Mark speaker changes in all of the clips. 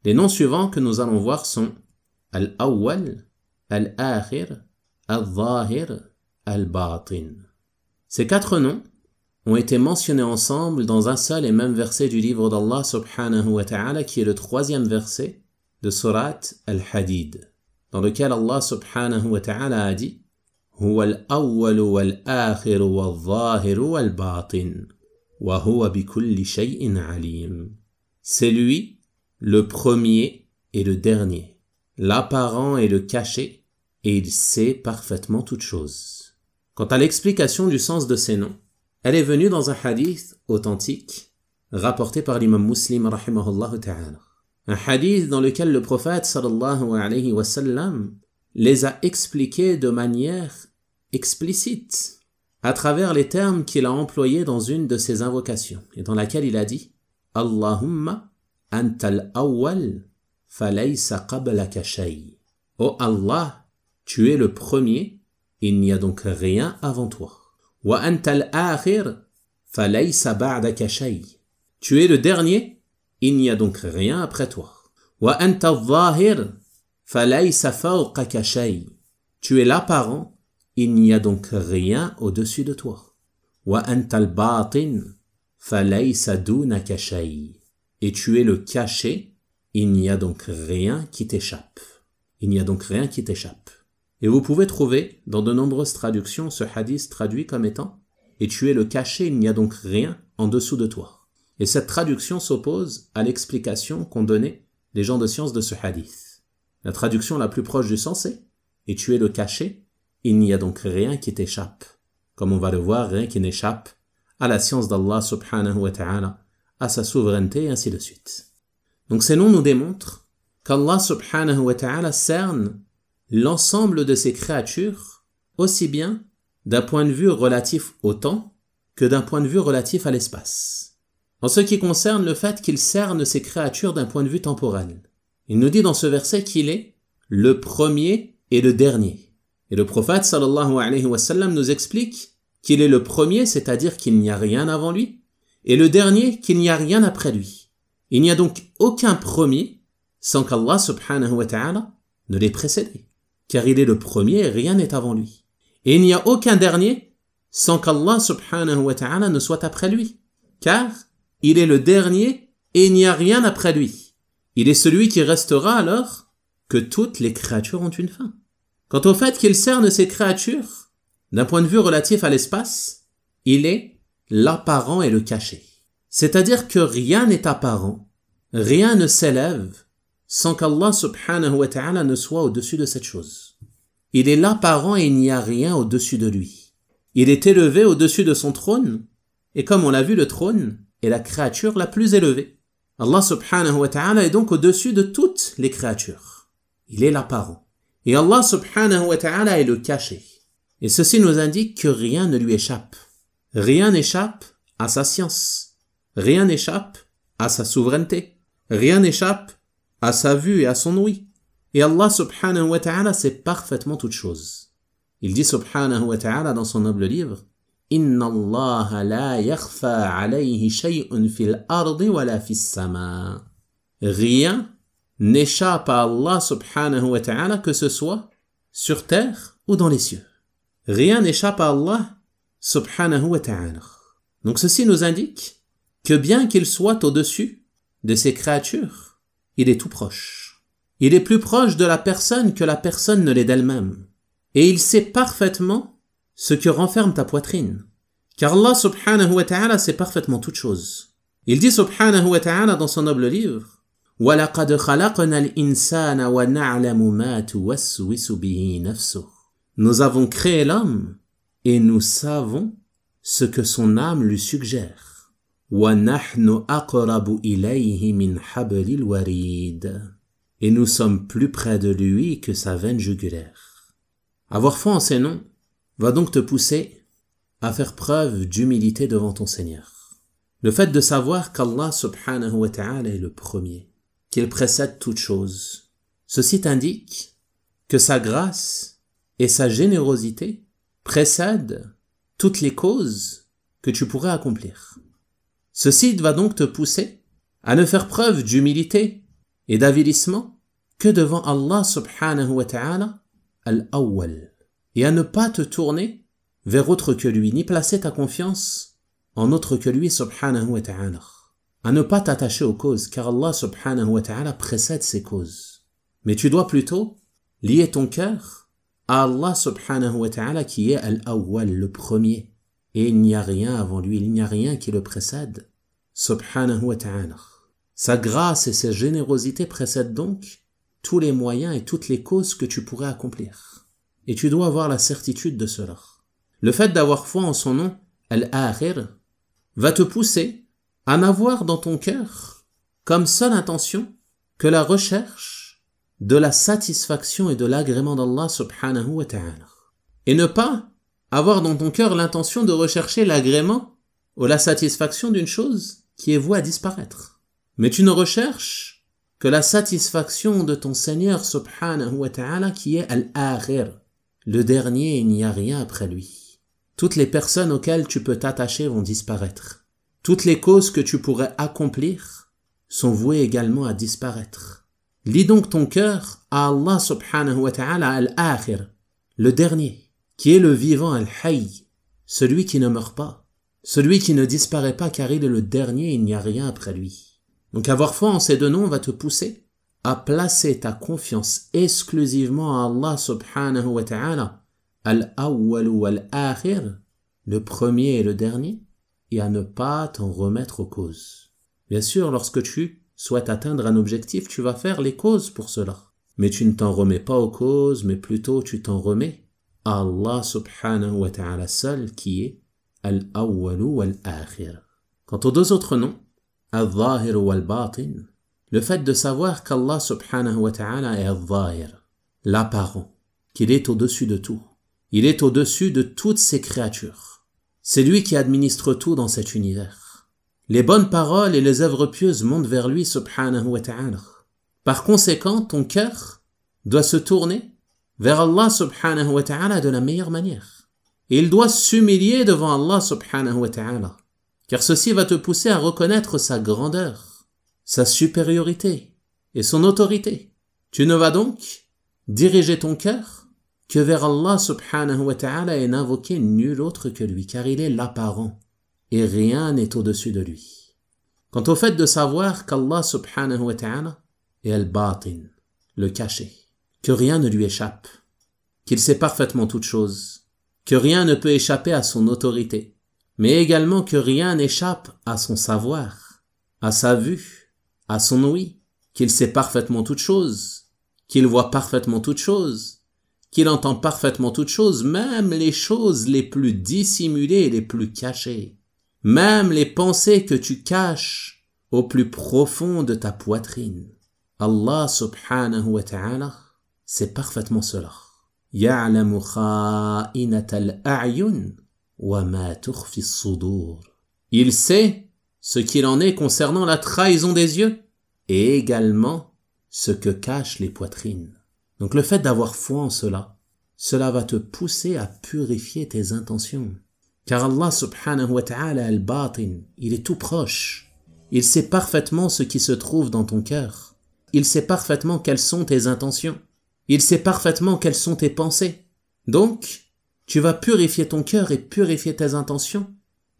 Speaker 1: Les noms suivants que nous allons voir sont Al-Awwal, Al-Akhir, Al-Zahir, Al-Batin. Ces 4 noms ont été mentionnés ensemble dans un seul et même verset du livre d'Allah subhanahu wa ta'ala qui est le 3e verset de Surat Al-Hadid, dans lequel Allah subhanahu wa ta'ala a dit Huwa al-awwal wal-akhir wal-zahir wal-batin wa huwa bi kulli shay'in alim. C'est lui le premier et le dernier, l'apparent et le caché, et il sait parfaitement toutes choses. Quant à l'explication du sens de ces noms, elle est venue dans un hadith authentique rapporté par l'imam Muslim rahimahullah ta'ala. Un hadith dans lequel le prophète sallallahu alayhi wa sallam les a expliqués de manière explicite à travers les termes qu'il a employés dans une de ses invocations et dans laquelle il a dit Allahumma antal awwal falaysa qablaka shay. Oh Allah, tu es le premier, il n'y a donc rien avant toi. Wa antal akhir falaysa ba'daka shay. Tu es le dernier, il n'y a donc rien après toi. Wa antal zahir falaysa fawqaka shay. Tu es l'apparent, il n'y a donc rien au-dessus de toi. Wa antal batin falaysa dunaka shay. Et tu es le caché, il n'y a donc rien qui t'échappe. Il n'y a donc rien qui t'échappe. Et vous pouvez trouver dans de nombreuses traductions ce hadith traduit comme étant « Et tu es le caché, il n'y a donc rien en dessous de toi ». Et cette traduction s'oppose à l'explication qu'ont donnée les gens de science de ce hadith. La traduction la plus proche du sens est « Et tu es le caché, il n'y a donc rien qui t'échappe ». Comme on va le voir, rien qui n'échappe à la science d'Allah subhanahu wa ta'ala, à sa souveraineté et ainsi de suite. Donc ces noms nous démontrent qu'Allah subhanahu wa ta'ala cerne l'ensemble de ses créatures aussi bien d'un point de vue relatif au temps que d'un point de vue relatif à l'espace. En ce qui concerne le fait qu'il cerne ses créatures d'un point de vue temporel, il nous dit dans ce verset qu'il est le premier et le dernier. Et le prophète sallallahu alayhi wa sallam nous explique qu'il est le premier, c'est-à-dire qu'il n'y a rien avant lui, et le dernier, qu'il n'y a rien après lui. Il n'y a donc aucun premier sans qu'Allah subhanahu wa ta'ala ne l'ait précédé, car il est le premier et rien n'est avant lui. Et il n'y a aucun dernier sans qu'Allah subhanahu wa ta'ala ne soit après lui, car il est le dernier et il n'y a rien après lui. Il est celui qui restera alors que toutes les créatures ont une fin. Quant au fait qu'il cerne ces créatures, d'un point de vue relatif à l'espace, il est l'apparent et le caché. C'est-à-dire que rien n'est apparent, rien ne s'élève sans qu'Allah subhanahu wa ta'ala ne soit au-dessus de cette chose. Il est l'apparent et il n'y a rien au-dessus de lui. Il est élevé au-dessus de son trône, et comme on l'a vu, le trône est la créature la plus élevée. Allah subhanahu wa ta'ala est donc au-dessus de toutes les créatures. Il est l'apparent. Et Allah subhanahu wa ta'ala est le caché. Et ceci nous indique que rien ne lui échappe. Rien n'échappe à sa science. Rien n'échappe à sa souveraineté. Rien n'échappe à sa vue et à son ouïe. Et Allah subhanahu wa ta'ala sait parfaitement toutes choses. Il dit subhanahu wa ta'ala dans son noble livre Inna Allah la yakhfa alayhi shay'un fil ardi wa la fis sama. Rien n'échappe à Allah subhanahu wa ta'ala que ce soit sur terre ou dans les cieux. Rien n'échappe à Allah subhanahu wa ta'ala. Donc ceci nous indique que bien qu'il soit au-dessus de ses créatures, il est tout proche. Il est plus proche de la personne que la personne ne l'est d'elle-même. Et il sait parfaitement ce que renferme ta poitrine. Car Allah subhanahu wa ta'ala sait parfaitement toutes choses. Il dit subhanahu wa ta'ala dans son noble livre وَلَقَدْ خَلَقْنَا الْإِنسَانَ وَنَعْلَمُ مَا تُوَسْوِسُ بِهِ نَفْسُهُ. Nous avons créé l'homme et nous savons ce que son âme lui suggère. وَنَحْنُ أَقْرَبُ إِلَيْهِ مِنْ حَبْلِ الْوَرِيدِ. Et nous sommes plus près de lui que sa veine jugulaire. Avoir foi en ces noms va donc te pousser à faire preuve d'humilité devant ton Seigneur. Le fait de savoir qu'Allah subhanahu wa ta'ala est le premier, qu'il précède toute chose, ceci t'indique que sa grâce et sa générosité précèdent toutes les causes que tu pourrais accomplir. Ceci va donc te pousser à ne faire preuve d'humilité et d'avilissement que devant Allah subhanahu wa ta'ala al-awwal, et à ne pas te tourner vers autre que lui, ni placer ta confiance en autre que lui subhanahu wa ta'ala, à ne pas t'attacher aux causes, car Allah subhanahu wa ta'ala précède ces causes. Mais tu dois plutôt lier ton cœur à Allah subhanahu wa ta'ala qui est al-awwal, le premier, et il n'y a rien avant lui, il n'y a rien qui le précède, subhanahu wa ta'ala. Sa grâce et sa générosité précèdent donc tous les moyens et toutes les causes que tu pourrais accomplir. Et tu dois avoir la certitude de cela. Le fait d'avoir foi en son nom, Al-Akhir, va te pousser à n'avoir dans ton cœur comme seule intention que la recherche de la satisfaction et de l'agrément d'Allah subhanahu wa ta'ala. Et ne pas avoir dans ton cœur l'intention de rechercher l'agrément ou la satisfaction d'une chose qui est vouée à disparaître. Mais tu ne recherches que la satisfaction de ton Seigneur subhanahu wa ta'ala qui est Al-Akhir, le dernier, il n'y a rien après lui. Toutes les personnes auxquelles tu peux t'attacher vont disparaître. Toutes les causes que tu pourrais accomplir sont vouées également à disparaître. Lis donc ton cœur à Allah subhanahu wa ta'ala Al-Akhir, le dernier, qui est le vivant Al-Hayy, celui qui ne meurt pas, celui qui ne disparaît pas car il est le dernier, il n'y a rien après lui. Donc avoir foi en ces deux noms va te pousser à placer ta confiance exclusivement à Allah subhanahu wa ta'ala, al-awwal wal-akhir, le premier et le dernier, et à ne pas t'en remettre aux causes. Bien sûr, lorsque tu souhaites atteindre un objectif, tu vas faire les causes pour cela. Mais tu ne t'en remets pas aux causes, mais plutôt tu t'en remets à Allah subhanahu wa ta'ala seul qui est al-awwal wal-akhir. Quant aux deux autres noms, al-zahir wal-batin, le fait de savoir qu'Allah subhanahu wa ta'ala est al-zahir, l'apparent, qu'il est au-dessus de tout. Il est au-dessus de toutes ses créatures. C'est lui qui administre tout dans cet univers. Les bonnes paroles et les œuvres pieuses montent vers lui subhanahu wa ta'ala. Par conséquent, ton cœur doit se tourner vers Allah subhanahu wa ta'ala de la meilleure manière. Et il doit s'humilier devant Allah subhanahu wa ta'ala, car ceci va te pousser à reconnaître sa grandeur, sa supériorité et son autorité. Tu ne vas donc diriger ton cœur que vers Allah subhanahu wa ta'ala et n'invoquer nul autre que lui, car il est l'apparent et rien n'est au-dessus de lui. Quant au fait de savoir qu'Allah subhanahu wa ta'ala est al-batin, le caché, que rien ne lui échappe, qu'il sait parfaitement toutes choses, que rien ne peut échapper à son autorité, mais également que rien n'échappe à son savoir, à sa vue, à son ouïe, qu'il sait parfaitement toutes choses, qu'il voit parfaitement toutes choses, qu'il entend parfaitement toutes choses, même les choses les plus dissimulées et les plus cachées, même les pensées que tu caches au plus profond de ta poitrine. Allah subhanahu wa ta'ala sait parfaitement cela. Ya'lamu kha'inatal a'yun wa ma tukhfi as-sudur. Il sait ce qu'il en est concernant la trahison des yeux et également ce que cachent les poitrines. Donc le fait d'avoir foi en cela, cela va te pousser à purifier tes intentions. Car Allah subhanahu wa ta'ala al-batin, il est tout proche. Il sait parfaitement ce qui se trouve dans ton cœur. Il sait parfaitement quelles sont tes intentions. Il sait parfaitement quelles sont tes pensées. Donc, tu vas purifier ton cœur et purifier tes intentions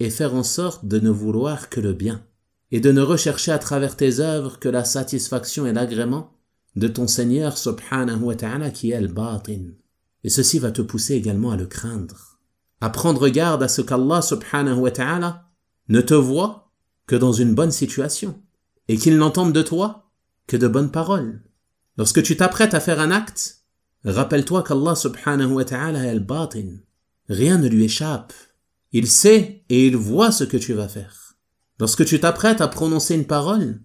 Speaker 1: et faire en sorte de ne vouloir que le bien et de ne rechercher à travers tes œuvres que la satisfaction et l'agrément de ton Seigneur subhanahu wa ta'ala qui est al-batin. Et ceci va te pousser également à le craindre, à prendre garde à ce qu'Allah subhanahu wa ta'ala ne te voit que dans une bonne situation et qu'il n'entende de toi que de bonnes paroles. Lorsque tu t'apprêtes à faire un acte, rappelle-toi qu'Allah subhanahu wa ta'ala est al-batin. Rien ne lui échappe. Il sait et il voit ce que tu vas faire. Lorsque tu t'apprêtes à prononcer une parole,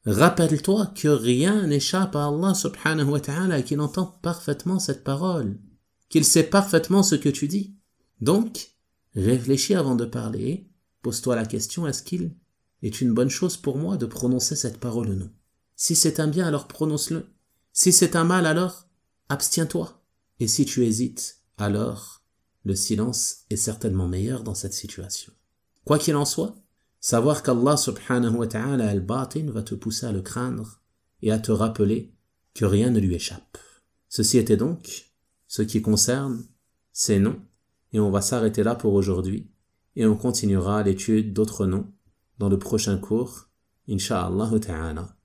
Speaker 1: rappelle-toi que rien n'échappe à Allah subhanahu wa ta'ala et qu'il entend parfaitement cette parole, qu'il sait parfaitement ce que tu dis. Donc, réfléchis avant de parler, pose-toi la question, est-ce qu'il est une bonne chose pour moi de prononcer cette parole ou non? Si c'est un bien, alors prononce-le. Si c'est un mal, alors abstiens-toi. Et si tu hésites, alors le silence est certainement meilleur dans cette situation. Quoi qu'il en soit, savoir qu'Allah subhanahu wa ta'ala al-batin va te pousser à le craindre et à te rappeler que rien ne lui échappe. Ceci était donc ce qui concerne ces noms, et on va s'arrêter là pour aujourd'hui, et on continuera l'étude d'autres noms dans le prochain cours, Inch'Allah ta'ala.